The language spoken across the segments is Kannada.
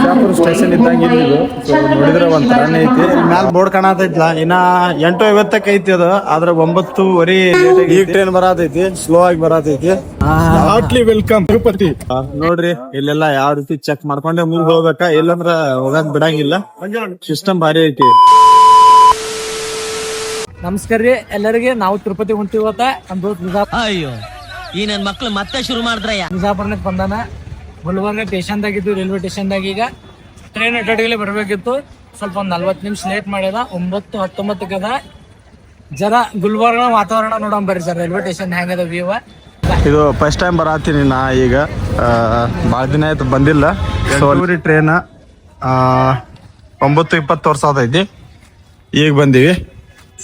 ಬಿಜಾಪುರ ಸ್ಟೇಷನ್ ಇದ್ದಂಗೆ ಇಲ್ಲಿದು. ಸೊ ನೋಡಿದ್ರೆ ಒಂದ್ ತರಾನೇ ಐತಿ. ಮ್ಯಾಲ ಬೋರ್ಡ್ ಕಾಣತೈತ್ಲಾ, ಇನ್ನ 8:50 ಐತಿ ಅದು. ಆದ್ರ 9:30 ಈಗ ಟ್ರೈನ್ ಬರತೈತಿ, ಸ್ಲೋ ಆಗಿ ಬರತೈತಿ. Heartly welcome Tirupati. ನೋಡ್ರಿ ಇಲ್ಲೆಲ್ಲ ಯಾವ ರೀತಿ ಚೆಕ್ ಮಾಡ್ಕೊಂಡೆ ಮುಂದ್ ಹೋಗ್ಬೇಕಾ, ಇಲ್ಲಂದ್ರ ಹೋಗಕ್ ಬಿಡಂಗಿಲ್ಲ. ಸಿಸ್ಟಮ್ ಭಾರಿ ಐತಿ. ನಮಸ್ಕಾರ ರೀ ಎಲ್ಲರಿಗೆ. ನಾವು ತಿರುಪತಿ ಹೊಂಟಿವತ್ತ. ಅಯ್ಯೋ ಈ ನನ್ ಮಕ್ಳು ಮತ್ತೆ ಶುರು ಮಾಡಿದ್ರಯ್ಯ. ಬಿಜಾಪುರಕ್ಕೆ ಬಂದಾನ. ಗುಲ್ಬರ್ಗ ಸ್ಟೇಷನ್ದಾಗಿದ್ದು, ರೈಲ್ವೆ ಸ್ಟೇಷನ್ದಾಗ. ಈಗ ಟ್ರೈನ್ ಅಡ್ಡಾಡಿಗೆ ಬರ್ಬೇಕಿತ್ತು, ಸ್ವಲ್ಪ ಒಂದ್ 40 ನಿಮಿಷ ಲೇಟ್ ಮಾಡ್ಯದ. 9:19 ಅದ. ಜರ ಗುಲ್ಬರ್ಗ ವಾತಾವರಣ ನೋಡೋಣ ಬರ್ರಿ ಸರ್. ರೈಲ್ವೆ ಸ್ಟೇಷನ್ ಹೆಂಗದ ವ್ಯೂ. ಇದು ಫಸ್ಟ್ ಟೈಮ್ ಬರತ್ತೀನಿ ನಾ. ಈಗ ಭಾಳ ದಿನ ಆಯ್ತು ಬಂದಿಲ್ಲ. ಸೋಲ್ವರಿ ಟ್ರೈನ್ 9:20 ತೋರ್ಸತೈತಿ. ಈಗ ಬಂದೀವಿ.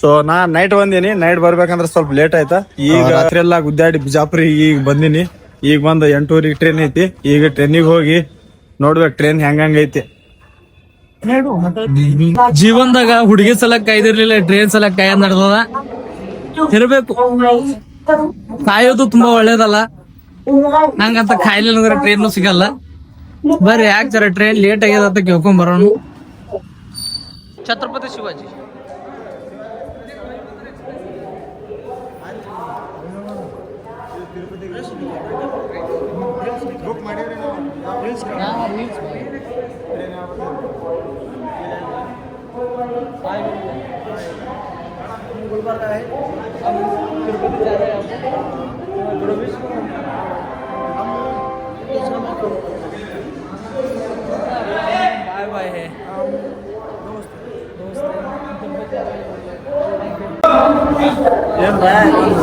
ಸೊ ನಾ ನೈಟ್ ಬಂದೀನಿ. ನೈಟ್ ಬರ್ಬೇಕಂದ್ರೆ ಸ್ವಲ್ಪ ಲೇಟ್ ಆಯ್ತಾ. ಈಗ ರಾತ್ರಿ ಎಲ್ಲ ಗುದ್ದಾಡಿ ಬಿಜಾಪುರ ಈಗ ಬಂದಿನಿ. ಈಗ ಬಂದು 8:30 ಟ್ರೈನ್ ಐತಿ. ಈಗ ಟ್ರೈನಿಗೆ ಹೋಗಿ ನೋಡ್ಬೇಕು ಟ್ರೈನ್ ಹೆಂಗೈತಿ. ಜೀವನದಾಗ ಹುಡುಗಿ ಸಲಕ್ ಕಾಯ್ದಿರ್ಲಿಲ್ಲ, ಟ್ರೈನ್ ಸಲಕ್ ಕಾಯ ನಡೆದದ. ಇರ್ಬೇಕು, ಕಾಯೋದು ತುಂಬಾ ಒಳ್ಳೇದಲ್ಲ. ನಂಗಂತ ಕಾಯಿಲೆ ಅಂದ್ರೆ ಟ್ರೈನ್ ಸಿಗಲ್ಲ. ಬರ್ರಿ ಯಾಕೆ ಸರ ಟ್ರೈನ್ ಲೇಟ್ ಆಗ್ಯದ ಅಂತ ಕೇಳ್ಕೊಂಡ್ ಬರೋಣ. ಛತ್ರಪತಿ ಶಿವಾಜಿ गुलबर्गा है, हम तिरुपति जा रहे हैं। बाय बाय है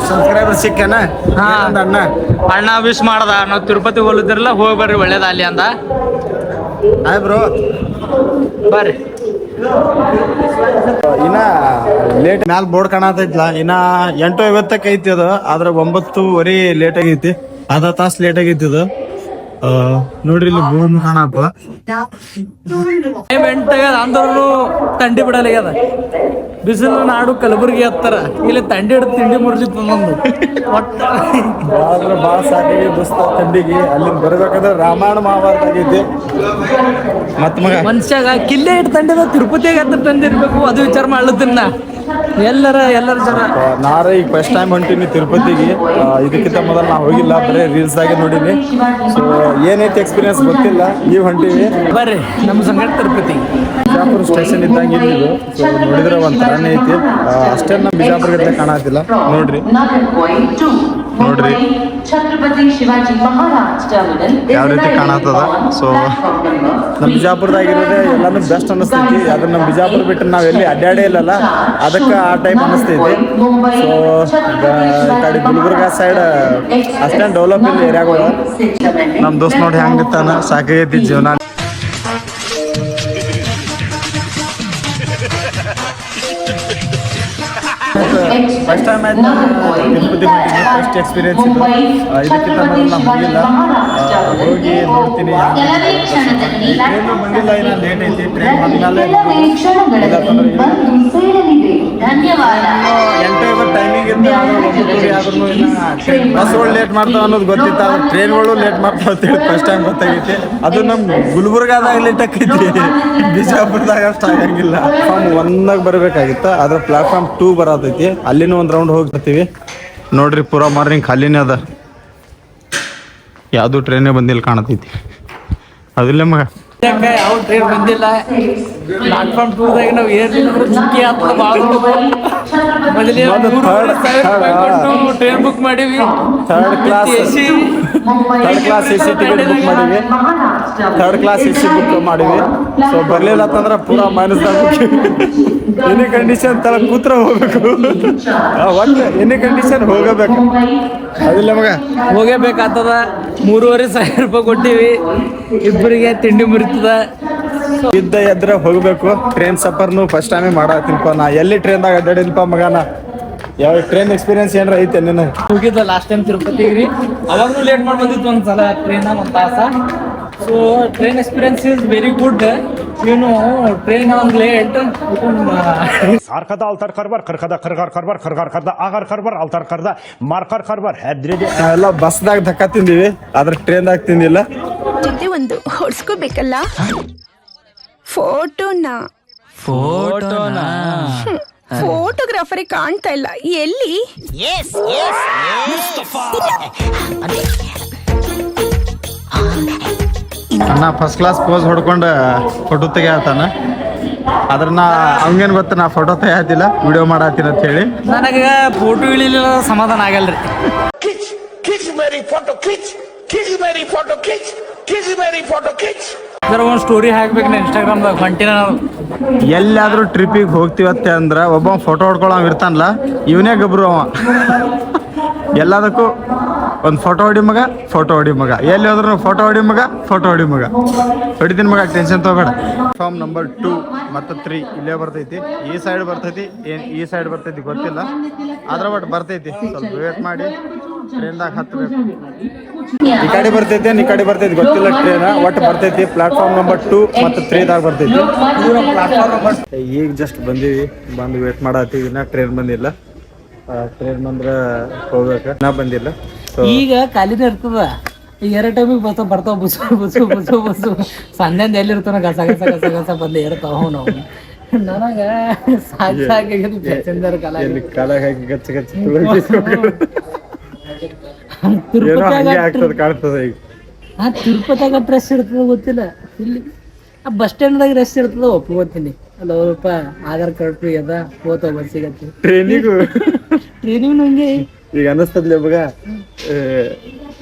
ಸಬ್ಸ್ಕ್ರೈಬರ್ ಸಿಕ್ಕನ. ಅಣ್ಣ ವಿಶ್ ಮಾಡ್ದ, ನಾವು ತಿರುಪತಿ ಹೋಲಿದ್ರಲ್ಲ, ಹೋಗಿ ಬರ್ರಿ ಒಳ್ಳೇದ ಅಲ್ಲಿ ಅಂದ. ಹಾಯ್ ಬ್ರೋ, ಬರ್ರಿ. ಇನ್ನ ಲೇಟ್ ಮ್ಯಾಲ ಬೋರ್ಡ್ ಕಾಣತೈತ್ಲಾ, ಇನ್ನ 8:50 ಐತಿ ಅದು. ಆದ್ರ 9:30 ಲೇಟ್ ಆಗೈತಿ. ಅರ್ಧ ತಾಸ್ ಲೇಟ್ ಆಗೈತಿ ಅದು. ನೋಡ್ರಿ ಇಲ್ಲಿ ಬೋರ್ಡ್ ಕಾಣಪ್ಪ. ಅಂದ್ರೂ ತಂಡಿ ಬಿಡಲಾಗ್ಯದ. ಬಿಸಿಲು ನಾಡು ಕಲಬುರ್ಗಿ ಹತ್ತಾರ, ಇಲ್ಲಿ ತಂಡಿ ಹಿಡಿದು ತಿಂಡಿ ಮುರ್ಲಿತ್ತು ನಮ್ದು. ಬಾಳ ಸಾಕಾಗಿ ದೋಸ್ತ ತಂಡಿಗೆ. ಅಲ್ಲಿಂದ ಬರ್ಬೇಕಾದ್ರೆ ರಾಮಾಯಣ ಮಹಾಭಾರತ ಆಗೈತಿ. ಮತ್ ಮಗ ಮನುಷ್ಯಾಗ ಕಿಲ್ಲೆ ಇಟ್ಟು ತಂಡಿದ ತಿರುಪತಿಯಾಗ ಹತ್ರ ತಂದಿರ್ಬೇಕು, ಅದು ವಿಚಾರ ಮಾಡ್ಲತ್ತಿನ. ಎಲ್ಲರ ಜನ ನಾರ ಈಗ ಫಸ್ಟ್ ಟೈಮ್ ಹೊಂಟೀನಿ ತಿರುಪತಿಗೆ. ಇದಕ್ಕಿಂತ ಮೊದಲು ನಾ ಹೋಗಿಲ್ಲ, ಬರೀ ರೀಲ್ಸ್ ದಾಗೆ ನೋಡೀನಿ. ಸೊ ಏನೈತಿ ಎಕ್ಸ್ಪೀರಿಯನ್ಸ್ ಗೊತ್ತಿಲ್ಲ. ಈಗ ಹೊಂಟೀವಿ, ಬರ್ರಿ ನಮ್ಮ ಸಂಗಡ ತಿರುಪತಿ. ಬಿಜಾಪುರ ಸ್ಟೇಷನ್ ಇದ್ದಂಗೆ ಇಲ್ಲಿದು. ಸೊ ನೋಡಿದ್ರೆ ಒಂದ್ ತರಾನೇ ಐತಿ. ಅಷ್ಟೇ ನಮ್ಮ ಬಿಜಾಪುರ ಗಟ್ಟಲೆ ಕಾಣತಿಲ್ಲ. ನೋಡ್ರಿ ಛತ್ರಪತಿ ಶಿವಾಜಿ ಮಹಾರಾಜ್ ಯಾವ ರೀತಿ ಕಾಣತ್ತದ. ಸೊ ನಮ್ಮ ಬಿಜಾಪುರದಾಗಿರೋದೇ ಎಲ್ಲಾನು ಬೆಸ್ಟ್ ಅನಿಸ್ತೈತಿ. ಅದನ್ನ ನಮ್ಮ ಬಿಜಾಪುರ ಬಿಟ್ಟು ನಾವ್ ಎಲ್ಲಿ ಅಡ್ಡಾಡೇ ಇಲ್ಲಲ್ಲ, ಅದಕ್ಕೆ ಆ ಟೈಪ್ ಅನಿಸ್ತೈತಿ. ಸೊ ಕಡೆ ಗುಲ್ಬರ್ಗ ಸೈಡ್ ಅಷ್ಟೇನು ಡೆವಲಪ್ ಇಲ್ಲ ಏರಿಯಾಗಳು. ನಮ್ಮ ದೋಸ್ತ್ ನೋಡಿ ಹೆಂಗಿತ್ತಾನ, ಸಾಕಾಗೈತಿ ಜೀವನ. ಫಸ್ಟ್ ಟೈಮ್ ಆಯ್ತು ತಿರುಪತಿ ಹೊಂಟಿನಿ. ಫಸ್ಟ್ ಎಕ್ಸ್ಪೀರಿಯನ್ಸ್ ಇದು. ಇದಕ್ಕಿಂತ ಮೊದಲು ನಾನು ಹೋಗಿಲ್ಲ. ಹೋಗಿ ನೋಡ್ತೀನಿ. ಟ್ರೈನು ಬಂದಿಲ್ಲ, ಇನ್ನ ಲೇಟ್ ಐತಿ. ಟ್ರೈನ್ ಬಂದ್ಮೇಲೆ 8:50 ಟೈಮಿಂಗ್ ಇದ್ದ. ಆದ್ರೂ ಇನ್ನ ಬಸ್ಗಳು ಲೇಟ್ ಮಾಡ್ತಾವ ಅನ್ನೋದು ಗೊತ್ತಿತ್ತು. ಆದ್ರೆ ಟ್ರೈನ್ಗಳು ಲೇಟ್ ಮಾಡ್ತಾವ ಅಂತೇಳಿ ಫಸ್ಟ್ ಟೈಮ್ ಗೊತ್ತಾಗೈತಿ. ಅದು ನಮ್ಮ ಗುಲ್ಬರ್ಗಾದಾಗ ಲೇಟ್ ಆಕೈತಿ, ಬಿಜಾಪುರದಾಗ ಅಷ್ಟು ಆಗಂಗಿಲ್ಲ. ಪ್ಲಾಟ್ಫಾರ್ಮ್ 1 ಬರ್ಬೇಕಾಗಿತ್ತು, ಆದ್ರೆ ಪ್ಲಾಟ್ಫಾರ್ಮ್ 2 ಬರತೈತಿ. ಅಲ್ಲಿನೂ ಒಂದ್ ರೌಂಡ್ ಹೋಗಿ ಬರ್ತೀವಿ. ನೋಡ್ರಿ ಪೂರಾ ಮಾರ್ನಿಂಗ್ ಖಾಲಿನೇ ಅದ, ಯಾವ್ದು ಟ್ರೈನೇ ಬಂದಿಲ್ಲ ಕಾಣತೈತಿ. ಅದಿಲ್ಲ ಮಗ, ಯಾವ ಟ್ರೈನ್ ಬಂದಿಲ್ಲ. ಪ್ಲಾಟ್ಫಾರ್ಮ್ 2 ದಾಗ ನಾವು ಏರ್ಲಿಲ್ಲ ಚುಕ್ಕಿ ಟ್ರೈನ್ ಬುಕ್ ಮಾಡಿವಿ. Third class AC ticket book ಮಾಡಿವಿ. ಥರ್ಡ್ ಕ್ಲಾಸ್ ಎಸಿ ಬುಕ್ ಮಾಡಿವಿ. ಸೊ ಬರ್ಲಿಲ್ಲ ಅಂತಂದ್ರೆ ಪೂರಾ ಮೈನಸ್ದಾಗ ಎನಿ ಕಂಡೀಷನ್ ತರ ಕೂತ್ರ ಹೋಗ್ಬೇಕು. ಒಟ್ಟು ಎನಿ ಕಂಡೀಷನ್ ಹೋಗಬೇಕು. ಅದಿಲ್ಲ ಮಗ, ಹೋಗೇಬೇಕಾಗ್ತದ. 3,500 ರೂಪಾಯಿ ಕೊಟ್ಟಿವಿ, ಇಬ್ಬರಿಗೆ ತಿಂಡಿ ಮುರಿತದ. ಇದ್ದ ಎದ್ರೆ ಹೋಗ್ಬೇಕು. ಟ್ರೈನ್ ಸಫರ್ನು ಫಸ್ಟ್ ಟೈಮೇ ಮಾಡತ್ತೀನಪ್ಪ ನಾ. ಎಲ್ಲಿ ಟ್ರೈನ್ದಾಗ ಅಡ್ಡಾಡಿಲ್ಪ ಮಗನ. ಯಾವ ಟ್ರೈನ್ ಎಕ್ಸ್ಪೀರಿಯನ್ಸ್ ಏನಾರ ಐತೆ ನೀನು? ಹೋಗಿದ್ದ ಲಾಸ್ಟ್ ಟೈಮ್ ತಿರುಪತಿಗೆ ರೀ. ಅವಾಗೂ ಲೇಟ್ ಮಾಡಿ ಬಂದಿತ್ತು ಒಂದ್ಸಲ ಟ್ರೈನ್, 1 ತಾಸ. So train experience is very good. ಏನು ಟ್ರೈನ್ ಒಂದು late Arkada altar karbar, karkada kargar karbar, kargar karda agar karbar, altar karda markar karbar. ನಾವೆಲ್ಲ ಬಸ್ದಾಗ ಧಕ್ಕ ತಿಂದಿವಿ, ಆದ್ರೆ ಟ್ರೈನ್ದಾಗ ತಿಂದಿಲ್ಲ. ಜೊತೆ ಒಂದು ಹೊಡ್ಸ್ಕೋಬೇಕಲ್ಲ. ಫೋಟೋನಾ ಫೋಟೋಗ್ರಾಫರೇ ಕಾಣ್ತಾ ಇಲ್ಲ, ಎಲ್ಲಿ? ಅಣ್ಣ ಫಸ್ಟ್ ಕ್ಲಾಸ್ ಪೋಸ್ ಹೊಡ್ಕೊಂಡು ಫೋಟೋ ತೆಗಿಯತ್ತಾನ. ಆದ್ರೆ ನಾ ಹಂಗೇನು ಗೊತ್ತ, ನಾ ಫೋಟೋ ತೆಗಿಯತ್ತಿಲ್ಲ, ವಿಡಿಯೋ ಮಾಡತ್ತೀನಿ ಅಂತ ಹೇಳಿ. ನನಗ ಫೋಟೋ ಇಳಿಲಿಲ್ಲ ಸಮಾಧಾನ ಆಗಲ್ರಿ. ಒಂದು ಸ್ಟೋರಿ ಹಾಕ್ಬೇಕು ನಾ ಇನ್ಸ್ಟಾಗ್ರಾಮ್ದಾಗ ಹೊಂಟಿನ. ಎಲ್ಲಾದ್ರೂ ಟ್ರಿಪ್ಪಿಗೆ ಹೋಗ್ತೀವತ್ತೆ ಅಂದ್ರ ಒಬ್ಬ ಫೋಟೋ ಹೊಡ್ಕೊಳ್ಳೋ ಇರ್ತಾನಲ್ಲ, ಇವನೇ ಗಬ್ರು ಅವ. ಎಲ್ಲದಕ್ಕೂ ಒಂದು ಫೋಟೋ ಹೊಡಿ ಮಗ, ಫೋಟೋ ಹೊಡಿ ಮಗ, ಎಲ್ಲಿ ಹೋದ್ರು ಫೋಟೋ ಹೊಡಿ ಮಗ, ಫೋಟೋ ಹೊಡಿ ಮಗ. ಹೊಡಿತೀನಿ ಮಗ, ಟೆನ್ಷನ್ ತಗೋಬೇಡ. ಫಾರ್ಮ್ ನಂಬರ್ 2 ಮತ್ತು 3 ಇಲ್ಲೇ ಬರ್ತೈತಿ. ಈ ಸೈಡ್ ಬರ್ತೈತಿ, ಏನು ಈ ಸೈಡ್ ಬರ್ತೈತಿ ಗೊತ್ತಿಲ್ಲ, ಆದ್ರೆ ಬಟ್ ಬರ್ತೈತಿ. ಸ್ವಲ್ಪ ವೇಟ್ ಮಾಡಿ, ಟ್ರೈನ್ದಾಗ ಹತ್ತಬೇಕು. ಈ ಕಡೆ ಬರ್ತೈತಿ, ಈ ಕಡೆ ಬರ್ತೈತಿ ಗೊತ್ತಿಲ್ಲ ಟ್ರೈನ್, ಒಟ್ಟು ಬರ್ತೈತಿ. ಪ್ಲಾಟ್ಫಾರ್ಮ್ ನಂಬರ್ 2 ಮತ್ತು 3ದಾಗ ಬರ್ತೈತಿ. ಈಗ ಜಸ್ಟ್ ಬಂದೀವಿ, ಬಂದು ವೇಟ್ ಮಾಡತ್ತೀವಿ. ಇನ್ನ ಟ್ರೈನ್ ಬಂದಿಲ್ಲ. ಟ್ರೈನ್ ಬಂದ್ರೆ ಹೋಗ್ಬೇಕು, ನಾ ಬಂದಿಲ್ಲ. ಈಗ ಖಾಲಿನೇ ಇರ್ತದ. ಈಗ 2 ಟೈಮಿಗೆ ಬರ್ತಾವ ಬಸ್ಸು ಬಸ್ಸು ಬಸ್ಸು ಬಸ್ಸು. ಸಂಜೆಂದ ಎಲ್ಲಿರ್ತಾನ ಗಸ ಗಸ ಗಸ ಗಸ ಬಂದು ಇರ್ತಾವ ನಾವು. ನನಗ ಸಾಕಾಗಿದ್ದು ಪ್ಯಾಸೆಂಜರ್ ಕಾಲ ಹಾಕಿ ಗಚ್ಚ ಗಚ್ಚ ಕಾಣ್ತದ. ಈಗ ತಿರುಪತಿಯಾಗ ರಶ್ ಇರ್ತದ ಗೊತ್ತಿಲ್ಲ, ಇಲ್ಲಿ ಬಸ್ ಸ್ಟ್ಯಾಂಡ್ದಾಗ ರಶ್ ಇರ್ತದ ಒಪ್ಕೋತೀನಿ. ಅಲ್ಲ ಅವ್ರಪ್ಪ ಆಧಾರ್ ಕಾರ್ಡ್ ಫ್ರೀ ಅದ, ಹೋತಾವ ಬಸ್ಸಿಗೆ. ಟ್ರೈನಿಗೂ ಹಂಗೆ ಈಗ ಅನ್ನಿಸ್ತದ್ಲಿ ಮಗ,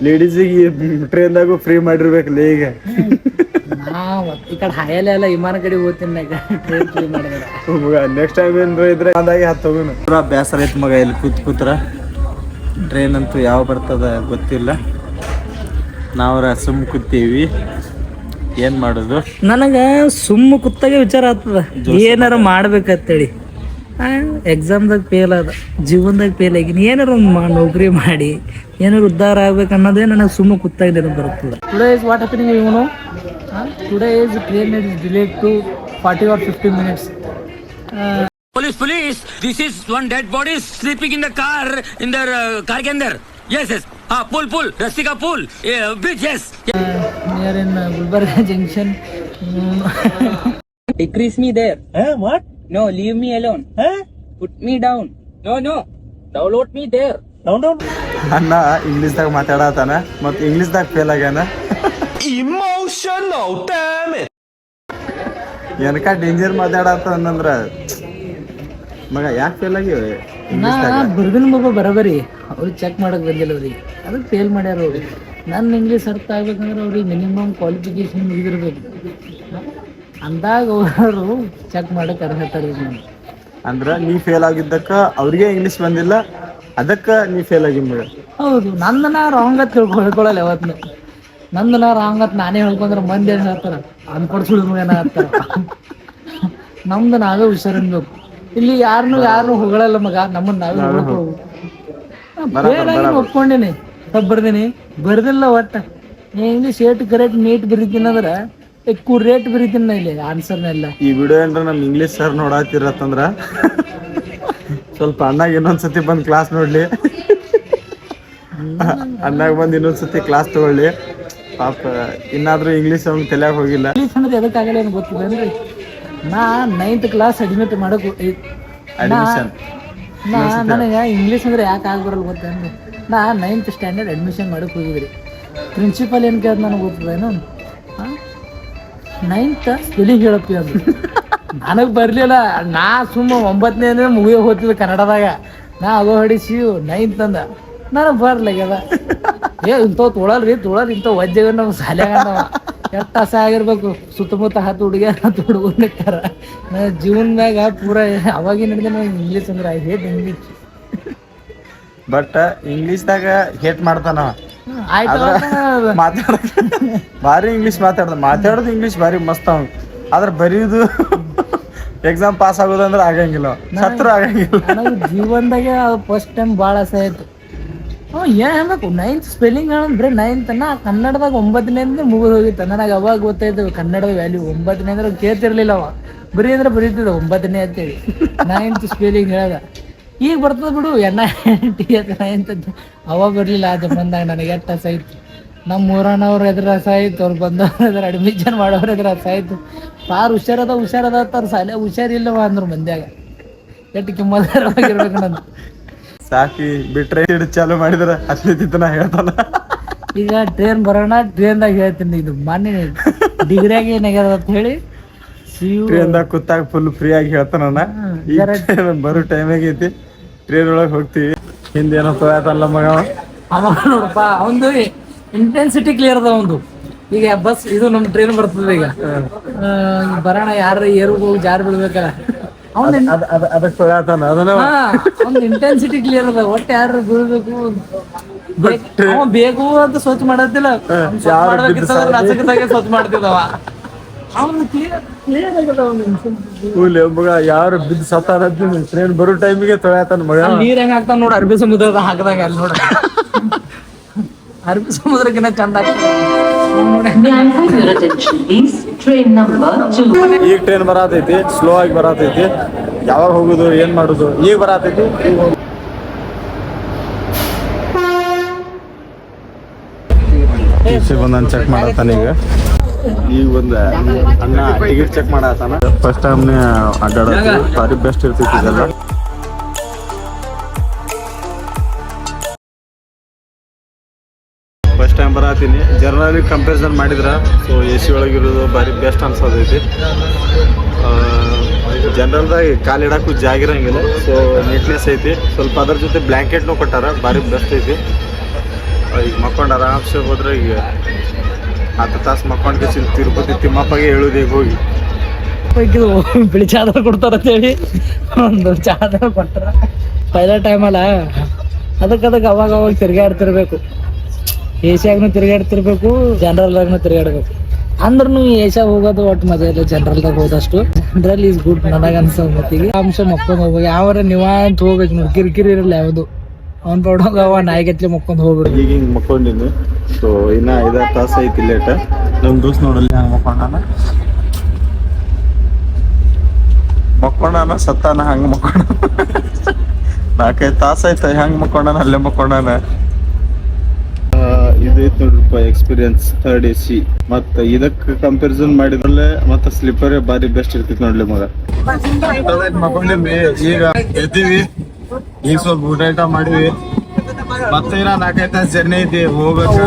ಲೇಡೀಸಿಗೆ ಟ್ರೈನ್ದಾಗೂ ಫ್ರೀ ಮಾಡಿರ್ಬೇಕಲ್ಲ ಈಗ. ಈ ಕಡೆ ಹಾಯಲ್ಲ ಎಲ್ಲ ವಿಮಾನ ಕಡೆ ಹೋಗ್ತೀನಿ, ಟ್ರೈನ್ ಫ್ರೀ ಮಾಡಿದ್ರೆ ನೆಕ್ಸ್ಟ್ ಟೈಮ್ ಏನ್ರ ಇದ್ರೆ ಅಂದಾಗೆ ಹತ್ತೋಗುನು. ಪೂರಾ ಬೇಸರ ಐತ್ ಮಗ ಇಲ್ಲಿ ಕೂತ್ರ. ಟ್ರೈನ್ ಅಂತೂ ಯಾವ ಬರ್ತದ ಗೊತ್ತಿಲ್ಲ. ನಾವ್ರ ಸುಮ್ ಕೂತೀವಿ, ಏನ್ ಮಾಡೋದು. ನನಗ ಸುಮ್ಮ ಕುತ್ತಾಗೆ ವಿಚಾರ ಆಗ್ತದ, ಏನಾರ ಮಾಡ್ಬೇಕಂತೇಳಿ. ಎಕ್ಸಾಮ್ದಾಗ ಫೇಲ್ ಅದ, ಜೀವನದಾಗ ಫೇಲ್ ಆಗಿನಿ. ಏನಾರ ನೌಕರಿ ಮಾಡಿ ಏನಾರು ಉದ್ಧಾರ ಆಗ್ಬೇಕು ಅನ್ನೋದೇ ನನಗೆ ಸುಮ್ಮ ಕುತ್ತಾಗ ಬರ್ತದೆ. ಟುಡೇ ಇಸ್ ವಾಟ್ ಹ್ಯಾಪನಿಂಗ್ ಇವನು. Today is train is delayed to 40 or 15 minutes. Police, this is one dead body sleeping in the car के अंदर. Yes. हाँ, pull, रस्सी का pull. Bridge, yes. Near in Gulbarga Junction. Decrease me there. What? No, leave me alone. Put me down. No. Download me there. Down. ಅಣ್ಣ ಇಂಗ್ಲೀಷ್ದಾಗ ಮಾತಾಡತಾನ, ಮತ್ತು ಇಂಗ್ಲೀಷ್ದಾಗ ಫೇಲ್ ಆಗ್ಯಾನ. ಏನಕ ಡೇಂಜರ್ ಮಾತಾಡತ್ತ ಅಂದ್ರ ಮಗ ಯಾಕೆ ಫೇಲ್ ಆಗಿವೆ? ಬರ್ದಿನ ಮಗ ಬರಬರಿ ಅವ್ರಿಗೆ ಚೆಕ್ ಮಾಡಕ್ ಬಂದಿಲ್ಲ ಅವ್ರಿಗೆ, ಅದಕ್ಕೆ ಫೇಲ್ ಮಾಡ್ಯಾರ ಅವ್ರಿಗೆ. ನನ್ನ ಇಂಗ್ಲೀಷ್ ಅರ್ಥ ಆಗ್ಬೇಕಂದ್ರೆ ಅವ್ರಿಗೆ ಮಿನಿಮಮ್ ಕ್ವಾಲಿಫಿಕೇಶನ್ ಮುಗಿದಿರ್ಬೇಕು. ಅಂದಾಗ ಅವರು ಚೆಕ್ ಮಾಡಕ್ ಅರ್ಹತಾರೆ. ಅಂದ್ರ ನೀ ಫೇಲ್ ಆಗಿದ್ದಕ್ಕ ಅವ್ರಿಗೆ ಇಂಗ್ಲೀಷ್ ಬಂದಿಲ್ಲ, ಅದಕ್ಕ ನೀ ಫೇಲ್ ಆಗಿ ಮಗ. ಹೌದು, ನಂದನ ರಾಂಗ್ ಅಂತ ಹೇಳ್ಕೊಳಲ್ಲ ಯಾವತ್ನ. ನಂದನ ರಾಂಗ್ ಅಂತ ನಾನೇ ಹೇಳ್ಕೊಂಡ್ರೆ ಮಂದಿ ಏನ್ ಹೇಳ್ತಾರ, ಅನ್ಪಡಿಸುಳ ಏನ ಹೇಳ್ತಾರ. ನಮ್ದು ನಾವೇ ಹುಷಾರಿರ್ಬೇಕು. ಇಲ್ಲಿ ಯಾರನ್ನು ಹೊಗಳಲ್ಲ ಮಗ, ನಮ್ಮನ್ನ ನಾವೇ ಹೊಳ್ಕೋಬೇಕು. ಒಪ್ಕೊಂಡಿನಿ, ತಪ್ಪು ಬರ್ದೀನಿ, ಬರ್ದಿಲ್ಲ ಒಟ್ಟ. ಇಂಗ್ಲೀಷ್ ಏಟ್ ಕರೆಕ್ಟ್ ನೀಟ್ ಬರೀತೀನಿ ಅಂದ್ರೆ ರೇಟ್ ಬರೀತೀನಿ ನಾ ಇಲ್ಲಿ ಆನ್ಸರ್ನೆಲ್ಲ. ಈ ವಿಡಿಯೋ ಏನ್ರ ನಮ್ ಇಂಗ್ಲೀಷ್ ಸರ್ ನೋಡಾತಿರತ್ತಂದ್ರ ಸ್ವಲ್ಪ ಅಣ್ಣಾಗ ಇನ್ನೊಂದ್ಸತಿ ಬಂದ್ ಕ್ಲಾಸ್ ನೋಡ್ಲಿ. ಅಣ್ಣಾಗ ಬಂದ್ ಇನ್ನೊಂದ್ಸತಿ ಕ್ಲಾಸ್ ತಗೊಳ್ಳಿ. ಪಾಪ ಇನ್ನಾದ್ರೂ ಇಂಗ್ಲೀಷ್ ಅವ್ನಿಗೆ ತಲೆಯಾಗ ಹೋಗಿಲ್ಲ. ಇಂಗ್ಲೀಷ್ ಅಂದ್ರೆ ಎದಕ್ಕಾಗಲ್ಲ ಏನು ಗೊತ್ತಿದೆ. ನಾ 9th ಕ್ಲಾಸ್ ಅಡ್ಮಿಟ್ ಮಾಡಕ್ ನನಗೆ ಇಂಗ್ಲೀಷ್ ಅಂದ್ರೆ ಯಾಕೆ ಆಗ್ಬರಲ್ಲ ಗೊತ್ತೇನು. ನಾ 9th ಸ್ಟ್ಯಾಂಡರ್ಡ್ ಅಡ್ಮಿಷನ್ ಮಾಡಕ್ ಹೋಗಿದ್ರಿ. ಪ್ರಿನ್ಸಿಪಲ್ ಏನು ಕೇಳ್ದ ನನಗೆ ಗೊತ್ತದೇನು, 9th ಸ್ಪೆಲ್ಲಿಂಗ್ ಹೇಳಪ್ಪಿ ಅಂದ್ರು. ನನಗೆ ಬರಲಿಲ್ಲ. ನಾ ಸುಮ್ಮ 9ನೇ ಮುಗಿಯೋ ಹೋಗ್ತಿದ್ದೆ ಕನ್ನಡದಾಗ. ನಾ ಆಗೋ ಹೊಡಿಸಿ 9th ಅಂದ, ನನಗೆ ಬರ್ಲಾಗ್ಯದ. ಇಂಥವು ತೊಳಲ್ರಿ ಇಂಥ ವಜ್ಜೆಗ ನಾವು ಶಾಲ್ಯಾಗ ಎಷ್ಟು ಅಸಹ ಆಗಿರ್ಬೇಕು. ಸುತ್ತಮುತ್ತ 10 ಹುಡುಗರು ನಿಂತಾರ. ಜೀವನದಾಗ ಪೂರ ಅವಾಗಿನ ಹಿಡಿದ ಇಂಗ್ಲೀಷ್ ಅಂದ್ರೆ ಐ ಹೇಟ್ ಇಂಗ್ಲೀಷ್. ಬಟ್ ಇಂಗ್ಲೀಷ್ದಾಗ ಹೇಟ್ ಮಾಡ್ತಾನ. ಆಯ್ತು, ಭಾರಿ ಇಂಗ್ಲೀಷ್ ಮಾತಾಡೋದು ಇಂಗ್ಲೀಷ್ ಭಾರಿ ಮಸ್ತ್ ಅವ್. ಆದ್ರೆ ಬರೀದು ಎಕ್ಸಾಮ್ ಪಾಸ್ ಆಗೋದಂದ್ರೆ ಆಗಂಗಿಲ್ಲ, ಸತ್ರು ಆಗಂಗಿಲ್ಲ. ನನಗೆ ಜೀವನದಾಗೆ ಫಸ್ಟ್ ಟೈಮ್ ಭಾಳ ಆಸೆ ಆಯ್ತು. ಏನ್ ಹೇಳ್ಬೇಕು, 9th ಸ್ಪೆಲ್ಲಿಂಗ್ ಅಂದ್ರೆ 9th ನಾ ಕನ್ನಡದಾಗ 9ನೇ ಮುಗಿದು ಹೋಗಿತ್ತು. ನನಗೆ ಅವಾಗ ಗೊತ್ತಾಯ್ತು ಕನ್ನಡದ ವ್ಯಾಲ್ಯೂ. 9ನೇ ಅಂದ್ರೆ ಕೇಳ್ತಿರ್ಲಿಲ್ಲ ಅವ, ಬರೀ ಅಂದ್ರೆ ಬರೀತಿದ್ದ 9ನೇ ಅಂತೇಳಿ. 9th ಸ್ಪೆಲ್ಲಿಂಗ್ ಹೇಳ್ದ. ಈಗ ಬರ್ತದ ಬಿಡು, NIT 9th ಅಂತ. ಅವಾಗ ಬರ್ಲಿಲ್ಲ. ಅದು ಬಂದಾಗ ನನಗೆ ಎಷ್ಟು ಆಸೆ ಆಯ್ತು. ನಮ್ಮ ಊರನವ್ರ ಎದುರು ಆಸೆ ಆಯ್ತು, ಅವ್ರು ಬಂದವ್ರ ಎದುರು ಅಡ್ಮಿಷನ್ ಮಾಡೋರ ಎದುರು ಆಸೆ ಆಯ್ತು. ಸಾರ್ ಹುಷಾರದ ಅಂತಾರ ಸಾಲೆ ಹುಷಾರಿಲ್ಲವ ಅಂದ್ರು ಮಂದ್ಯಾಗ ಎಷ್ಟು ಕಿಮ್ಮತ್ತಿರ್ಬೇಕು ನಂದು. ಸಾಕಿ ಬಿಟ್ರೆ ಹಿಡಿದು ಚಾಲು ಮಾಡಿದ್ರ ಅಷ್ಟೇ ನಾ ಹೇಳ್ತಾನ. ಈಗ ಟ್ರೈನ್ ಬರೋಣ, ಟ್ರೈನ್ದಾಗ ಹೇಳ್ತೀನಿ ಇದು ಮೊನ್ನೆ ಡಿಗ್ರಿಯಾಗ ಏನಾಗ್ಯದ ಅಂತ ಹೇಳಿ ಟ್ರೈನ್ದಾಗ ಕೂತಾಗ ಫುಲ್ ಫ್ರೀ ಆಗಿ ಹೇಳ್ತಾನ. ಈಗ ಬರೋ ಟೈಮ್ ಆಗೈತಿ, ಟ್ರೈನ್ ಒಳಗೆ ಹೋಗ್ತೀವಿ. ಹಿಂದೇನೋ ತೊಯಾತಲ್ಲ ಮಗ ಅವ ನೋಡಪ್ಪ, ಅವಂದು ಇಂಟೆನ್ಸಿಟಿ ಕ್ಲಿಯರ್ ಅದ ಒಂದು. ಈಗ ಬಸ್ ಇದು ನಮ್ ಟ್ರೈನ್ ಬರ್ತದ ಈಗ ಬರೋಣ, ಯಾರು ಏರು ಹೋಗಿ ಜಾರ್ ಬೀಳ್ಬೇಕಲ್ಲ ಅದಕ್ಕೆ ತೊಯಾತಾನ. ಅದನ್ನ ಒಂದು ಇಂಟೆನ್ಸಿಟಿ ಕ್ಲಿಯರ್ ಅದ. ಒಟ್ಟು ಯಾರು ಬೀಳ್ಬೇಕು ಬೇಕು ಅಂತ ಸ್ವಚ್ಛ ಮಾಡತ್ತಿಲ್ಲ, ಸ್ವಚ್ಛ ಮಾಡ್ತಿದ್ದವ. ಅವನು ಕ್ಲಿಯರ್ ಆಗದ ಮಗ ಯಾರು ಬಿದ್ದು ಸತ್ತಾರ ಟ್ರೈನ್ ಬರೋ ಟೈಮಿಗೆ ತೊಯಾತಾನ ಮಗ. ನೀರ್ ಹೆಂಗ ಆಗ್ತಾನ ನೋಡ, ಅರಬ್ಬಿ ಸಮುದ್ರದ ಹಾಕದಾಗ ಅಲ್ಲಿ ನೋಡ. ಅರಬ್ಬಿ ಸಮುದ್ರಕ್ಕಿಂತ ಚಂದ ಆಗ್ತದೆ. May I have your attention, please? Train number 2. ಈಗ ಟ್ರೈನ್ ಬರತೈತಿ, ಸ್ಲೋ ಆಗಿ ಬರತೈತಿ. ಯಾವಾಗ ಹೋಗುದು ಏನ್ ಮಾಡುದು ಈಗ ಬರತೈತಿ. ಬಂದ್ ಚೆಕ್ ಮಾಡತ್ತಾನ ಈಗ ಒಂದ್ ಅಣ್ಣ ಟಿಕೆಟ್ ಚೆಕ್ ಮಾಡತ್ತಾನ. ಫಸ್ಟ್ ಟೈಮ್ ಅಡ್ಡಾಡ ಭಾರಿ ಬೆಸ್ಟ್ ಇರ್ತೈತಿ ಇದೆಲ್ಲ. ಫಸ್ಟ್ ಟೈಮ್ ಬರತ್ತೀನಿ. ಜರ್ನಲಿ ಕಂಪ್ಯಾರಿಸನ್ ಮಾಡಿದ್ರ ಸೊ AC ಒಳಗಿರೋದು ಭಾರಿ ಬೆಸ್ಟ್ ಅನ್ಸೋದೈತಿ. ಜನರಲ್ದಾಗ ಕಾಲಿಡಕ್ಕೂ ಜಾಗ ಇರಂಗಿಲ್ಲ, ಸೊ ನೀಟ್ನೆಸ್ ಐತಿ. ಸ್ವಲ್ಪ ಅದ್ರ ಜೊತೆ ಬ್ಲ್ಯಾಂಕೆಟ್ನು ಕೊಟ್ಟಾರ, ಭಾರಿ ಬೆಸ್ಟ್ ಐತಿ. ಈಗ ಮಕ್ಕೊಂಡು ಆರಾಮ್ಸೆ ಹೋದ್ರೆ ಈಗ 10 ತಾಸು ಮಕ್ಕೊಂಡು ತಿರುಪತಿ ತಿಮ್ಮಪ್ಪಗೆ ಹೇಳುದು ಈಗ ಹೋಗಿ ಬಿಳಿ ಚಾದರ್ ಕೊಡ್ತಾರ ಅಂತೇಳಿ ಒಂದು ಚಾದರ್ ಕೊಟ್ಟಾರ. ಪೈಲ ಟೈಮ್ ಅಲ್ಲ, ಅದಕ್ಕೆ ಅವಾಗ ತಿರ್ಗಾಡ್ತಿರ್ಬೇಕು. ಏಷ್ಯಾಗ್ನು ತಿರ್ಗಾಡ್ತಿರ್ಬೇಕು, ಜನರಲ್ದಾಗ್ನು ತಿರ್ಗಾಡ್ಬೇಕು. ಅಂದ್ರೂ ಏಷ್ಯಾ ಹೋಗೋದು ಒಟ್ಟು ಮಜಾ ಇಲ್ಲ ಜನರಲ್ದಾಗ ಹೋದಷ್ಟು. ಜನರಲ್ ಈಸ್ ಗುಡ್ ನನಗ ಅನ್ಸೋ ಮತ್ತಿಗೆ. ಅಂಶ ಮಕ್ಕೊಂಡ್ ಹೋಗ್ಬೇಕು, ಯಾವಾರ ನಿವಾಂತ ಹೋಗ್ಬೇಕು ನೋಡಿ, ಕಿರಿಕಿರಿ ಇರಲ್ಲ ಯಾವುದು. ಅವ್ನ್ ಪಡೋಗ ಅವ ನಾಯಿಗತ್ಲೆ ಮಕ್ಕೊಂಡ್ ಹೋಗ್ಬಿಡು. ಈಗ ಹಿಂಗೆ ಮಕ್ಕೊಂಡಿನಿ. ಸೊ ಇನ್ನ 5 ತಾಸು ಐತಿ ಲೇಟ್. ನಮ್ ದೋಸ್ತ್ ನೋಡಲ್ಲಿ ಹಂಗೆ ಮಕ್ಕೊಂಡಾನ ಸತ್ತಾನ ಹಂಗೆ ಮಕ್ಕೊಂಡ. 4-5 ತಾಸು ಆಯ್ತ ಹೆಂಗೆ ಮಕ್ಕೊಂಡಾನ ಅಲ್ಲೇ ಮಕ್ಕೊಂಡಾನ. ಇದೈತ್ ನೋಡ್ರಿಪ್ಪ ಎಕ್ಸ್ಪೀರಿಯನ್ಸ್ 3rd AC. ಮತ್ತ ಇದಕ್ಕೆ ಕಂಪ್ಯಾರಿಸನ್ ಮಾಡಿದ್ರಲ್ಲೇ ಮತ್ತೆ ಸ್ಲಿಪ್ಪರೇ ಭಾರಿ ಬೆಸ್ಟ್ ಇರ್ತೈತಿ ನೋಡ್ಲಿ ಮಗ. ಮಕ್ಕೊಂಡಿದ್ವಿ, ಈಗ ಎದ್ದೀವಿ. ಈಗ ಸ್ವಲ್ಪ ಊಟ ಮಾಡಿದ್ವಿ. ಮತ್ತೆ ಇನ್ನ 4-5 ತಾಸು ಜರ್ನಿ ಐತಿ ಹೋಗ್ಬೇಕು.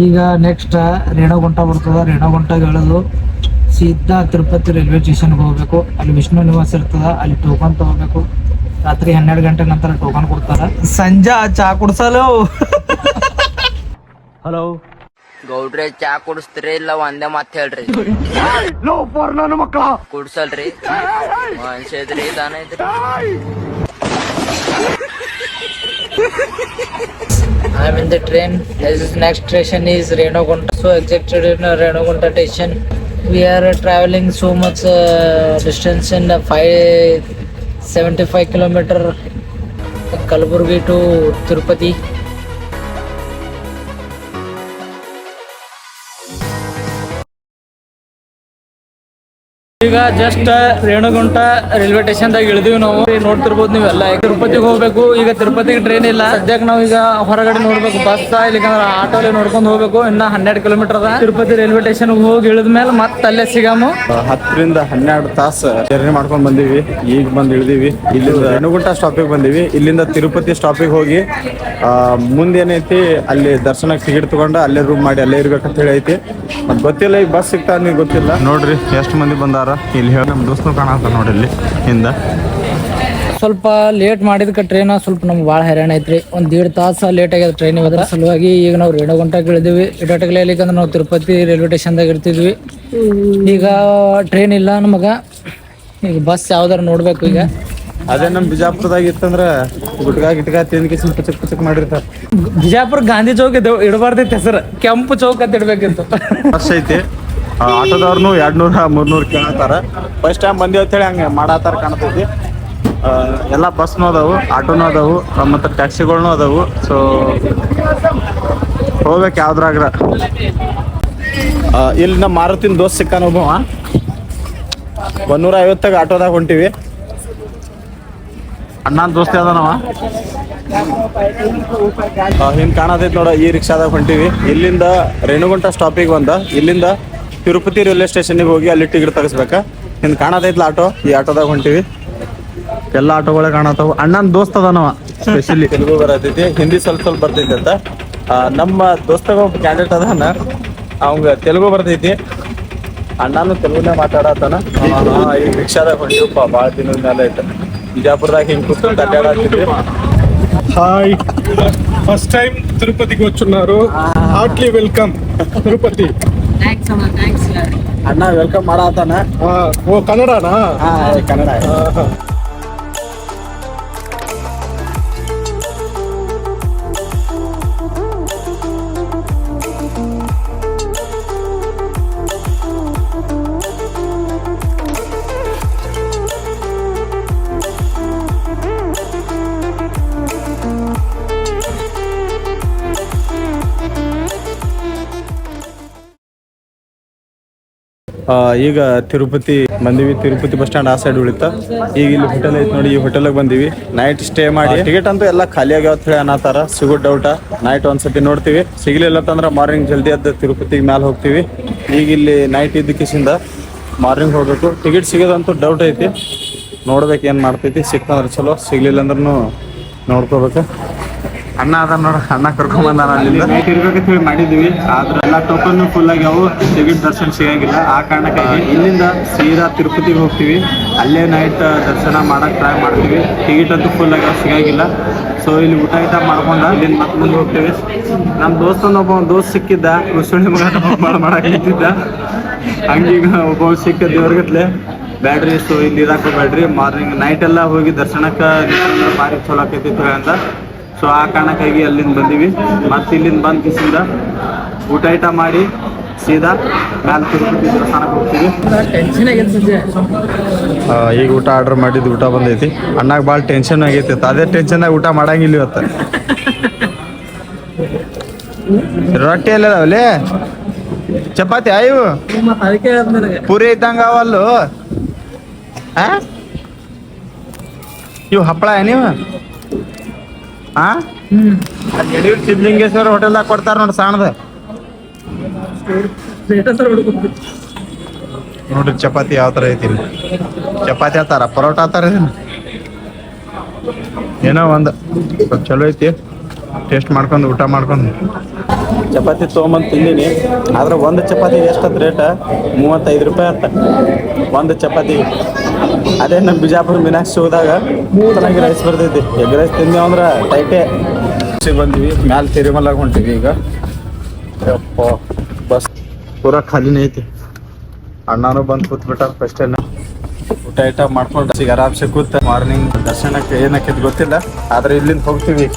ಈಗ ನೆಕ್ಸ್ಟ್ ರೇಣಗುಂಟ ಬರ್ತದ. ರೇಣಗುಂಟಾಗ ಇಳಿದು ಸೀದಾ ತಿರುಪತಿ ರೈಲ್ವೆ ಸ್ಟೇಷನ್ಗೆ ಹೋಗ್ಬೇಕು. ಅಲ್ಲಿ ವಿಷ್ಣು ನಿವಾಸ ಇರ್ತದ, ಅಲ್ಲಿ ಟೋಕನ್ ತಗೋಬೇಕು. ರಾತ್ರಿ 12 ಗಂಟೆ ನಂತರ ಟೋಕನ್ ಕೊಡ್ತಾರ. ಸಂಜೆ ಚಾ ಕುಡ್ಸಲು ಹಲೋ ಗೌಡ್ರೆ ಚಾ ಕುಡಿಸ್ತೀರಿ ಇಲ್ಲ ಒಂದೇ ಮಾತ್ ಹೇಳ್ರಿ. ಕುಡ್ಸಲ್ರಿ ಮನುಷ್ಯ ಇದ್ರಿ ದಾನ ಇದ್ರಿ. I'm in the train. This next station is Renugunta. So exactly in Renugunta station. We are traveling so much distance in 575 kilometer Kalaburgi to Tirupati. ಈಗ ಜಸ್ಟ್ ರೇಣುಗುಂಟ ರೈಲ್ವೆ ಸ್ಟೇಷನ್ ದಾಗ ಇಳಿದಿವಿ ನಾವು. ನೋಡ್ತಿರ್ಬೋದು ನೀವೆಲ್ಲ. ತಿರುಪತಿಗೆ ಹೋಗ್ಬೇಕು. ಈಗ ತಿರುಪತಿಗೆ ಟ್ರೈನ್ ಇಲ್ಲ ಸದ್ಯಕ್ಕೆ. ನಾವು ಈಗ ಹೊರಗಡೆ ನೋಡ್ಬೇಕು ಬಸ್ ಇಲ್ಲಿಕಂದ್ರೆ ಆಟೋಲಿ ನೋಡ್ಕೊಂಡು ಹೋಗ್ಬೇಕು. ಇನ್ನ 12 ಕಿಲೋಮೀಟರ್ ಅದ ತಿರುಪತಿ ರೈಲ್ವೆ ಸ್ಟೇಷನ್ ಹೋಗಿ ಇಳಿದ ಮೇಲೆ ಮತ್ತೆ ಅಲ್ಲೇ ಸಿಗಾಮು. 10 ರಿಂದ 12 ತಾಸು ಜರ್ನಿ ಮಾಡ್ಕೊಂಡ್ ಬಂದಿವಿ. ಈಗ ಬಂದ್ ಇಳಿದಿವಿ. ಇಲ್ಲಿಂದ ರೇಣುಗುಂಟ ಸ್ಟಾಪಿಗೆ ಬಂದಿವಿ. ಇಲ್ಲಿಂದ ತಿರುಪತಿ ಸ್ಟಾಪಿಗೆ ಹೋಗಿ ಮುಂದೇನೈತಿ ಅಲ್ಲಿ ದರ್ಶನಕ್ಕೆ ಟಿಕೆಟ್ ತಗೊಂಡು ಅಲ್ಲೇ ರೂಮ್ ಮಾಡಿ ಅಲ್ಲೇ ಇರ್ಬೇಕಂತ ಹೇಳಿ ಐತಿ. ಮತ್ ಗೊತ್ತಿಲ್ಲ ಈಗ ಬಸ್ ಸಿಗ್ತಾ ನೀವು ಗೊತ್ತಿಲ್ಲ. ನೋಡ್ರಿ ಎಷ್ಟು ಮಂದಿ ಬಂದಾರ ಇಲ್ಲಿ ಹೇಳಿ. ನಮ್ ದೋಸ್ತ ಕಾಣತ್ತ ನೋಡಿ ಇಲ್ಲಿ ಹಿಂದ. ಸ್ವಲ್ಪ ಲೇಟ್ ಮಾಡಿದಕ್ಕೆ ಟ್ರೈನ್ ಸ್ವಲ್ಪ ನಮ್ಗೆ ಭಾಳ ಹೈರಾಣ ಐತ್ರಿ. 1.5 ತಾಸು ಲೇಟ್ ಆಗ್ಯದ ಟ್ರೈನ್. ಅದ್ರ ಸಲುವಾಗಿ ಈಗ ನಾವು ರೇಣುಗುಂಟಕ್ಕೆ ಇಳಿದಿವಿ. ಇಟೋಟಗಲೆ ಇಲ್ಲಿಕಂದ್ರೆ ನಾವು ತಿರುಪತಿ ರೈಲ್ವೆ ಸ್ಟೇಷನ್ದಾಗ ಇರ್ತಿದ್ವಿ. ಈಗ ಟ್ರೈನ್ ಇಲ್ಲ ನಮಗೆ. ಈಗ ಬಸ್ ಯಾವ್ದಾರು ನೋಡ್ಬೇಕು. ಈಗ ಅದೇ ನಮ್ ಬಿಜಾಪುರದಾಗ ಇತ್ತಂದ್ರ ಗುಟ್ಕಾ ತಿಂದ್ಕೆ ಪಚಕ್ ಮಾಡಿರ್ತಾರೆ. ಬಿಜಾಪುರ ಗಾಂಧಿ ಚೌಕ್ ಇಡಬಾರ್ದೈತೆ ಹೆಸರು, ಕೆಂಪು ಚೌಕ್ ಅಂತ ಇಡ್ಬೇಕಿತ್ತು. ವರ್ಷ ಐತಿ. ಆಟೋದವ್ರನು 200-300 ಕೇಳತ್ತಾರ. ಫಸ್ಟ್ ಟೈಮ್ ಬಂದಿ ಅಂತೇಳಿ ಹಂಗೆ ಮಾಡತ್ತಾರ ಕಾಣ್ತೈತಿ. ಎಲ್ಲ ಬಸ್ನೂ ಅದಾವು, ಆಟೋನೂ ಅದಾವು, ಮತ್ತು ಟ್ಯಾಕ್ಸಿಗಳ್ನು ಅದಾವು. ಸೊ ಹೋಗ್ಬೇಕು ಯಾವ್ದ್ರಾಗ್ರ. ಇಲ್ಲಿ ನಮ್ಮ ಮಾರುತಿನ ದೋಸ್ತ್ ಸಿಕ್ಕಾನ ಒಬ್ಬವ. 150 ಆಟೋದಾಗ ಹೊಂಟಿವಿ. ಅಣ್ಣನ ದೋಸ್ತಿ ಅದಾನವ. ಹಿಂಗೆ ಕಾಣತೈತಿ ನೋಡ, ಈ ರಿಕ್ಷಾದಾಗ ಹೊಂಟಿವಿ. ಇಲ್ಲಿಂದ ರೇಣುಗುಂಟ ಸ್ಟಾಪಿಗೆ ಇಲ್ಲಿಂದ ತಿರುಪತಿ ರೈಲ್ವೆ ಸ್ಟೇಷನ್ಗೆ ಹೋಗಿ ಅಲ್ಲಿ ಟಿಕೆಟ್ ತೆಗಿಸ್ಬೇಕಾ. ಹಿಂಗೆ ಕಾಣತೈತ್ಲ ಆಟೋ, ಈ ಆಟೋದಾಗ ಹೊಂಟಿವಿ. ಎಲ್ಲ ಆಟೋಗಳೇ ಕಾಣತಾವು. ಅಣ್ಣನ ದೋಸ್ತ ಅದಾನವ, ಸ್ಪೆಷಲಿ ತೆಲುಗು ಬರತೈತಿ, ಹಿಂದಿ ಸ್ವಲ್ಪ ಬರ್ತೈತಿ ಅಂತ. ನಮ್ಮ ದೋಸ್ತಾಗ ಒಬ್ಬ ಕ್ಯಾಂಡಿಡೇಟ್ ಅದಾನ, ಅವಂಗ ತೆಲುಗು ಬರ್ತೈತಿ. ಅಣ್ಣನು ತೆಲುಗುನೇ ಮಾತಾಡತ್ತಾನ. ಈ ರಿಕ್ಷಾದಾಗ ಹೊಂಟಿವಪ್ಪ, ಭಾಳ ದಿನದ ಮೇಲೆ ಐತೆ. ಬಿಜಾಪುರದಾಗ ಹಿಂಗೆ ಕೂತ್ಕೊಂಡು ಅಡ್ಡಾಡ್ತಿದ್ವಿ. హాయ్ ఫస్ట్ టైం తిరుపతికి వచ్చున్నారు. Hartley welcome Tirupati. ಅಣ್ಣ ವೆಲ್ಕಮ್ ಮಾಡತ್ತಾನ. ఓ కన్నడనా? ಕನ್ನಡ. ಈಗ ತಿರುಪತಿ ಬಂದಿವಿ. ತಿರುಪತಿ ಬಸ್ ಸ್ಟ್ಯಾಂಡ್ ಆ ಸೈಡ್ ಉಳಿತ. ಈಗ ಇಲ್ಲಿ ಹೋಟೆಲ್ ಐತಿ ನೋಡಿ, ಈ ಹೋಟೆಲ್ಗೆ ಬಂದಿವಿ. ನೈಟ್ ಸ್ಟೇ ಮಾಡಿ ಟಿಕೆಟ್ ಅಂತೂ ಎಲ್ಲ ಖಾಲಿ ಆಗ್ಯಾವ ಹೇಳಿ ಅನ್ನತಾರ. ಸಿಗೋ ಡೌಟ. ನೈಟ್ ಒಂದ್ಸತಿ ನೋಡ್ತೀವಿ, ಸಿಗ್ಲಿಲ್ಲ ಅಂತಂದ್ರೆ ಮಾರ್ನಿಂಗ್ ಜಲ್ದಿ ಅದ ತಿರುಪತಿಗೆ ಮ್ಯಾಲೆ ಹೋಗ್ತೀವಿ. ಈಗ ಇಲ್ಲಿ ನೈಟ್ ಇದ್ದಕ್ಕಿಸಿಂದ ಮಾರ್ನಿಂಗ್ ಹೋಗ್ಬೇಕು. ಟಿಕೆಟ್ ಸಿಗೋದಂತೂ ಡೌಟ್ ಐತಿ. ನೋಡ್ಬೇಕು ಏನು ಮಾಡ್ತೈತಿ. ಸಿಕ್ತಂದ್ರೆ ಚಲೋ, ಸಿಗ್ಲಿಲ್ಲ ಅಂದ್ರೂ ನೋಡ್ಕೋಬೇಕು. ಅಣ್ಣ ಅದ ನೋಡ, ಅಣ್ಣ ಕರ್ಕೊಂಬಂದಾನ ಅಲ್ಲಿಂದ. ನೈಟ್ ಇರ್ಬೇಕಂತ ಹೇಳಿ ಮಾಡಿದೀವಿ, ಆದ್ರೆ ಎಲ್ಲ ಟೋಕನ್ ಫುಲ್ ಆಗ್ಯಾವು, ಟಿಕೆಟ್ ದರ್ಶನ ಸಿಗಂಗಿಲ್ಲ. ಆ ಕಾರಣಕ್ಕಾಗಿ ಇಲ್ಲಿಂದ ಸೀದಾ ತಿರುಪತಿಗೆ ಹೋಗ್ತೀವಿ. ಅಲ್ಲೇ ನೈಟ್ ದರ್ಶನ ಮಾಡಕ್ ಟ್ರೈ ಮಾಡ್ತೀವಿ. ಟಿಕೆಟ್ ಅಂತೂ ಫುಲ್ ಆಗ್ಯಾವ, ಸಿಗಂಗಿಲ್ಲ. ಸೊ ಇಲ್ಲಿ ಊಟ ಮಾಡ್ಕೊಂಡು ಇಲ್ಲಿಂದ ಮತ್ತೆ ಮುಂದೆ ಹೋಗ್ತೀವಿ. ನಮ್ಮ ಒಬ್ಬ ದೋಸ್ತ್ ಸಿಕ್ಕಿದ್ದ, ಉಸುಳಿ ಮಗ ಮಾಡಕ್ ನಿಂತಿದ್ದ. ಹಂಗೀಗ ಒಬ್ಬ ಸಿಕ್ಕ ದೇವ್ರಿಗತ್ಲೆ ಬ್ಯಾಡ್ರಿ. ಸೊ ಇಲ್ಲಿ ಇರಾಕ ಬ್ಯಾಡ್ರಿ, ಮಾರ್ನಿಂಗ್ ನೈಟ್ ಎಲ್ಲ ಹೋಗಿ ದರ್ಶನಕ್ಕೆ ಭಾರಿ ಚಲೋ ಆಕೈತಿ ಅಂತ. ಸೊ ಆ ಕಾರಣಕ್ಕಾಗಿ ಅಲ್ಲಿಂದ ಬಂದೀವಿ. ಮತ್ತೆ ಇಲ್ಲಿಂದ ಬಂದ ಕಿಸಿಂದ ಊಟ ಮಾಡಿ ಸೀದಾ ಮ್ಯಾಲೆ ತಿರುಪತಿ ದೇವಸ್ಥಾನಕ್ಕೆ ಹೋಗ್ತೀವಿ. ಈಗ ಊಟ ಆರ್ಡರ್ ಮಾಡಿದ್ದು ಊಟ ಬಂದೈತಿ. ಅಣ್ಣಾಗ ಭಾಳ ಟೆನ್ಷನ್ ಆಗೈತಿ. ಅದೇ ಟೆನ್ಷನ್ನಾಗ ಊಟ ಮಾಡಂಗಿಲ್ಲ ಇವತ್ತು. ರೊಟ್ಟಿ ಎಲ್ಲ ಅದಾವಲ್ಲಿ, ಚಪಾತಿ ಆಯ್ವು ಪೂರಿ ಇದ್ದಂಗ ಅವಲ್ಲು. ಇವು ಹಪ್ಪಳ ನೀವು ಸಿದ್ಧಲಿಂಗೇಶ್ವರ ಹೋಟೆಲ್ದಾಗ ಕೊಡ್ತಾರ ನೋಡಿ, ಸಣ್ಣದ ನೋಡ್ರಿ. ಚಪಾತಿ ಯಾವ ತರ ಐತಿ, ಚಪಾತಿ ಆತಾರ, ಪರೋಟ ಆತಾರ, ಏನೋ ಒಂದು ಚಲೋ ಐತಿ. ಟೇಸ್ಟ್ ಮಾಡ್ಕೊಂಡು ಊಟ ಮಾಡ್ಕೊಂಡು ಚಪಾತಿ ತೊಗೊಂಬಂದು ತಿಂದೀನಿ. ಆದ್ರೆ ಒಂದು ಚಪಾತಿ ಎಷ್ಟತ್ತು ರೇಟ? 35 ರೂಪಾಯಿ ಆತ ಒಂದು ಚಪಾತಿ. ಅದೇ ನಮ್ಮ ಬಿಜಾಪುರ ಮೀನಾಕ್ಷಿ ಹೋದಾಗ ಚೆನ್ನಾಗಿ ರೈಸ್ ಬರ್ತೈತಿ. ಎಗ್ ರೈಸ್ ತಿಂದೇವು ಅಂದ್ರೆ ಟೈಟೇ. ಬಂದ್ವಿ ಮ್ಯಾಲೆ ತಿರುಮಲಾಗ ಹೊಂಟಿವಿ. ಈಗ ಯಪ್ಪ ಬಸ್ ಪೂರಾ ಖಾಲಿನೇ ಐತಿ. ಅಣ್ಣನೂ ಬಂದು ಕೂತ್ಬಿಟ್ಟಾರ. ಫಸ್ಟ್ ಎಲ್ಲ ಊಟ ಮಾಡ್ಕೊಂಡು ಈಗ ಆರಾಮ್ಸೆ ಕೂತ ಮಾರ್ನಿಂಗ್ ದರ್ಶನಕ್ಕೆ ಏನಕ್ಕೆ ಗೊತ್ತಿಲ್ಲ, ಆದ್ರೆ ಇಲ್ಲಿಂದ ಹೋಗ್ತೀವಿ.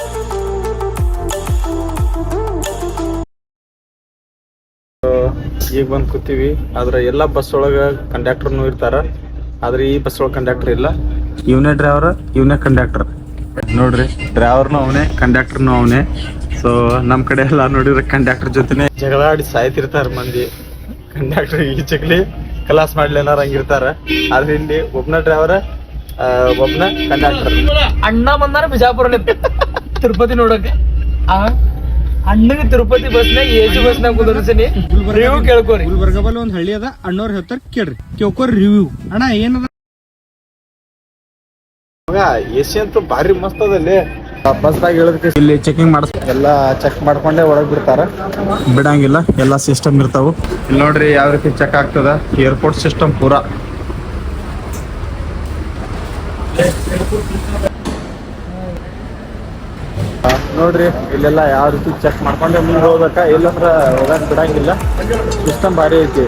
ಈಗ ಬಂದು ಕೂತೀವಿ. ಆದ್ರೆ ಎಲ್ಲ ಬಸ್ ಒಳಗೆ ಕಂಡಕ್ಟರ್ನು ಇರ್ತಾರ, ಆದ್ರೆ ಈ ಬಸ್ ಒಳಗೆ ಕಂಡಕ್ಟರ್ ಇಲ್ಲ. ಇವನೇ ಡ್ರೈವರ್, ಇವನೇ ಕಂಡಕ್ಟರ್. ನೋಡ್ರಿ, ಡ್ರೈವರ್ನು ಅವನೇ, ಕಂಡಕ್ಟರ್ನು ಅವನೇ. ಸೊ ನಮ್ಮ ಕಡೆ ಎಲ್ಲ ನೋಡಿದ್ರೆ ಕಂಡಕ್ಟರ್ ಜೊತೆನೆ ಜಗಳ ಆಡಿ ಸಾಯ್ತಿರ್ತಾರ ಮಂದಿ. ಕಂಡಕ್ಟರ್ ಈ ಚಕ್ಲಿ ಕ್ಲಾಸ್ ಮಾಡ್ಲಿ ಏನಾರ ಹಂಗಿರ್ತಾರ. ಆದ್ರೆ ಇಲ್ಲಿ ಒಬ್ನ ಡ್ರೈವರ್, ಒಬ್ನ ಕಂಡಕ್ಟರ್. ಅಣ್ಣ ಬಂದಾರ ಬಿಜಾಪುರ ತಿರುಪತಿ ನೋಡಕ್ಕೆ. ಅಣ್ಣಗೆ ತಿರುಪತಿ ಬಸ್ನಾಗ ಎಸಿ ಬಸ್ನಾಗ ಕುಂದರ್ಸೀನಿ. ರಿವ್ಯೂ ಕೇಳ್ಕೋರಿ. ಗುಲ್ಬರ್ಗಬಲ್ಲಿ ಒಂದು ಹಳ್ಳಿ ಅದ, ಅಣ್ಣವ್ರು ಹೇಳ್ತಾರ ಕೇಳ್ರಿ, ಕೇಳ್ಕೋರಿ ರಿವ್ಯೂ. ಅಣ್ಣ ಏನದ ಎಸಿ ಅಂತೂ ಭಾರಿ ಮಸ್ತ್ ಅದಲ್ಲಿ. ಬಸ್ದಾಗ ಇಳಿದಕ್ಕೆ ಇಲ್ಲಿ ಚೆಕಿಂಗ್ ಮಾಡಿಸ್ ಎಲ್ಲ ಚೆಕ್ ಮಾಡ್ಕೊಂಡೆ ಒಳಗೆ ಬಿಡ್ತಾರ, ಬಿಡಂಗಿಲ್ಲ. ಎಲ್ಲ ಸಿಸ್ಟಮ್ ಇರ್ತಾವು. ಇಲ್ಲಿ ನೋಡ್ರಿ ಯಾವ ರೀತಿ ಚೆಕ್ ಆಗ್ತದ. ಏರ್ಪೋರ್ಟ್ ಸಿಸ್ಟಮ್ ಪೂರಾ. ನೋಡ್ರಿ ಇಲ್ಲೆಲ್ಲ ಯಾವ ರೀತಿ ಚೆಕ್ ಮಾಡ್ಕೊಂಡೆ ಮುಂದೆ ಹೋಗ್ಬೇಕಾ, ಇಲ್ಲಂದ್ರ ಹೋಗಕ್ ಬಿಡಂಗಿಲ್ಲ. ಸಿಸ್ಟಮ್ ಭಾರಿ ಐತಿ.